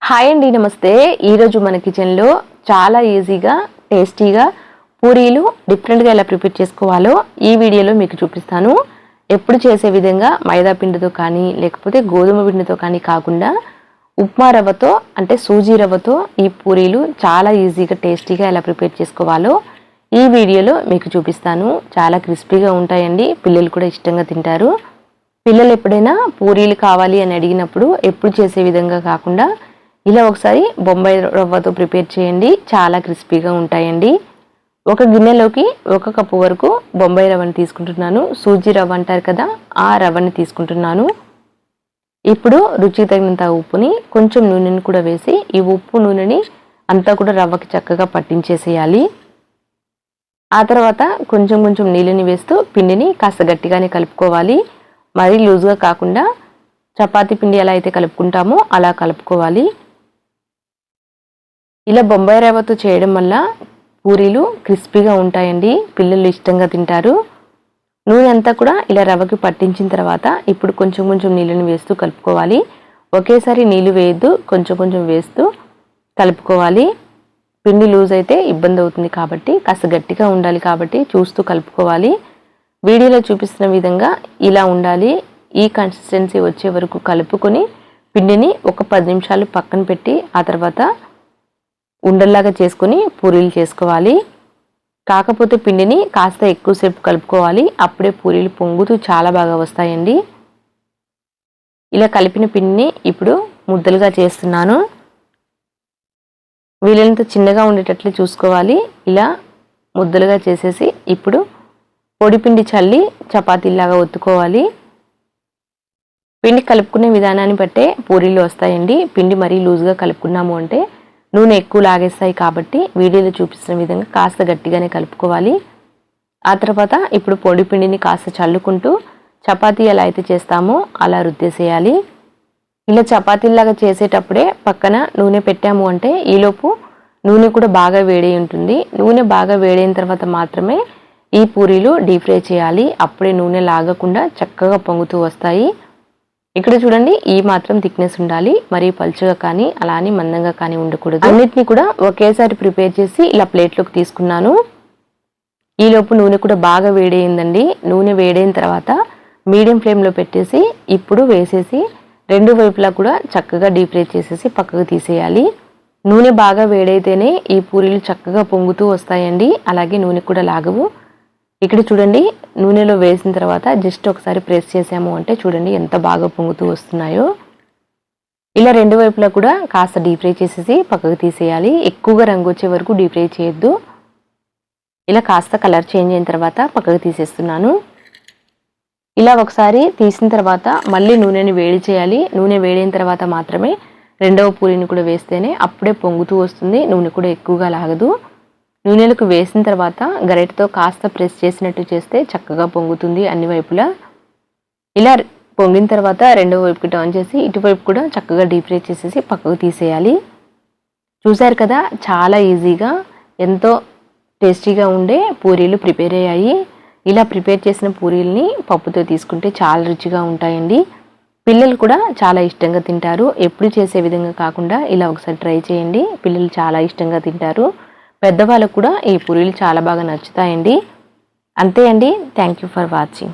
Hi అండి, నమస్తే. ఈరోజు మన కిచెన్లో చాలా ఈజీగా టేస్టీగా పూరీలు డిఫరెంట్గా ఎలా ప్రిపేర్ చేసుకోవాలో ఈ వీడియోలో మీకు చూపిస్తాను. ఎప్పుడు చేసే విధంగా మైదా పిండితో కానీ లేకపోతే గోధుమ పిండితో కానీ కాకుండా ఉప్మా రవ్వతో అంటే సూజీ రవ్వతో ఈ పూరీలు చాలా ఈజీగా టేస్టీగా ఎలా ప్రిపేర్ చేసుకోవాలో ఈ వీడియోలో మీకు చూపిస్తాను. చాలా క్రిస్పీగా ఉంటాయండి, పిల్లలు కూడా ఇష్టంగా తింటారు. పిల్లలు ఎప్పుడైనా పూరీలు కావాలి అని అడిగినప్పుడు ఎప్పుడు చేసే విధంగా కాకుండా ఇలా ఒకసారి బొంబాయి రవ్వతో ప్రిపేర్ చేయండి, చాలా క్రిస్పీగా ఉంటాయండి. ఒక గిన్నెలోకి 1 కప్పు వరకు బొంబాయి రవ్వని తీసుకుంటున్నాను. సూజీ రవ్వ అంటారు కదా, ఆ రవ్వని తీసుకుంటున్నాను. ఇప్పుడు రుచికి తగినంత ఉప్పుని కొంచెం నూనెని కూడా వేసి ఈ ఉప్పు నూనెని అంతా కూడా రవ్వకి చక్కగా పట్టించేసేయాలి. ఆ తర్వాత కొంచెం కొంచెం నీళ్ళని వేస్తూ పిండిని కాస్త గట్టిగానే కలుపుకోవాలి. మరీ లూజ్గా కాకుండా చపాతీ పిండి ఎలా అయితే కలుపుకుంటామో అలా కలుపుకోవాలి. ఇలా బొంబాయి రవ్వతో చేయడం వల్ల పూరీలు క్రిస్పీగా ఉంటాయండి, పిల్లలు ఇష్టంగా తింటారు. నూనె అంతా కూడా ఇలా రవ్వకి పట్టించిన తర్వాత ఇప్పుడు కొంచెం కొంచెం నీళ్ళని వేస్తూ కలుపుకోవాలి. ఒకేసారి నీళ్ళు వేయద్దు, కొంచెం కొంచెం వేస్తూ కలుపుకోవాలి. పిండి లూజ్ అయితే ఇబ్బంది అవుతుంది కాబట్టి కాస్త గట్టిగా ఉండాలి కాబట్టి చూస్తూ కలుపుకోవాలి. వీడియోలో చూపిస్తున్న విధంగా ఇలా ఉండాలి. ఈ కన్సిస్టెన్సీ వచ్చే వరకు కలుపుకొని పిండిని ఒక 10 నిమిషాలు పక్కన పెట్టి ఆ తర్వాత ఉండల్లాగా చేసుకొని పూరీలు చేసుకోవాలి. కాకపోతే పిండిని కాస్త ఎక్కువసేపు కలుపుకోవాలి, అప్పుడే పూరీలు పొంగుతూ చాలా బాగా వస్తాయండి. ఇలా కలిపిన పిండిని ఇప్పుడు ముద్దలుగా చేస్తున్నాను. వీలైనంత చిన్నగా ఉండేటట్లు చూసుకోవాలి. ఇలా ముద్దలుగా చేసేసి ఇప్పుడు పొడి పిండి చల్లి చపాతీలాగా ఒత్తుకోవాలి. పిండి కలుపుకునే విధానాన్ని బట్టే పూరీలు వస్తాయండి. పిండి మరీ లూజ్గా కలుపుకున్నాము అంటే నూనె ఎక్కువ లాగేస్తాయి కాబట్టి వీడియోలో చూపిస్తున్న విధంగా కాస్త గట్టిగానే కలుపుకోవాలి. ఆ తర్వాత ఇప్పుడు పొడి పిండిని కాస్త చల్లుకుంటూ చపాతీ ఎలా అయితే చేస్తామో అలా రుద్దేసేయాలి. ఇలా చపాతీలాగా చేసేటప్పుడే పక్కన నూనె పెట్టాము అంటే ఈలోపు నూనె కూడా బాగా వేడి ఉంటుంది. నూనె బాగా వేడైన తర్వాత మాత్రమే ఈ పూరీలు డీప్ ఫ్రై చేయాలి. అప్పుడే నూనె లాగకుండా చక్కగా పొంగుతూ వస్తాయి. ఇక్కడ చూడండి, ఈ మాత్రం థిక్నెస్ ఉండాలి, మరీ పలుచగా కానీ అలా అని మందంగా కానీ ఉండకూడదు. అన్నిటిని కూడా ఒకేసారి ప్రిపేర్ చేసి ఇలా ప్లేట్లోకి తీసుకున్నాను. ఈలోపు నూనె కూడా బాగా వేడైందండి. నూనె వేడైన తర్వాత మీడియం ఫ్లేమ్లో పెట్టేసి ఇప్పుడు వేసేసి 2 వైపులా కూడా చక్కగా డీప్ ఫ్రై చేసేసి పక్కకు తీసేయాలి. నూనె బాగా వేడైతేనే ఈ పూరీలు చక్కగా పొంగుతూ వస్తాయండి, అలాగే నూనె కూడా లాగవు. ఇక్కడ చూడండి, నూనెలో వేసిన తర్వాత జస్ట్ ఒకసారి ప్రెస్ చేసాము అంటే చూడండి ఎంత బాగా పొంగుతూ వస్తున్నాయో. ఇలా 2 వైపులా కూడా కాస్త డీప్ ఫ్రై చేసేసి పక్కకు తీసేయాలి. ఎక్కువగా రంగు వచ్చే వరకు డీప్ ఫ్రై చేయొద్దు. ఇలా కాస్త కలర్ చేంజ్ అయిన తర్వాత పక్కకు తీసేస్తున్నాను. ఇలా ఒకసారి తీసిన తర్వాత మళ్ళీ నూనెని వేడి చేయాలి. నూనె వేడైన తర్వాత మాత్రమే రెండవ పూరీని కూడా వేస్తేనే అప్పుడే పొంగుతూ వస్తుంది, నూనె కూడా ఎక్కువగా లాగదు. నూనెలకు వేసిన తర్వాత గరిటెతో కాస్త ప్రెస్ చేసినట్టు చేస్తే చక్కగా పొంగుతుంది అన్ని వైపులా. ఇలా పొంగిన తర్వాత రెండవ వైపుకి టర్న్ చేసి ఇటువైపు కూడా చక్కగా డీప్ ఫ్రై చేసేసి పక్కకు తీసేయాలి. చూశారు కదా, చాలా ఈజీగా ఎంతో టేస్టీగా ఉండే పూరీలు ప్రిపేర్ అయ్యాయి. ఇలా ప్రిపేర్ చేసిన పూరీలని పప్పుతో తీసుకుంటే చాలా రుచిగా ఉంటాయండి. పిల్లలు కూడా చాలా ఇష్టంగా తింటారు. ఎప్పుడు చేసే విధంగా కాకుండా ఇలా ఒకసారి ట్రై చేయండి, పిల్లలు చాలా ఇష్టంగా తింటారు. పెద్దవాళ్ళకు కూడా ఈ పూరీలు చాలా బాగా నచ్చుతాయండి. అంతే అండి, థ్యాంక్ యూ ఫర్ వాచింగ్.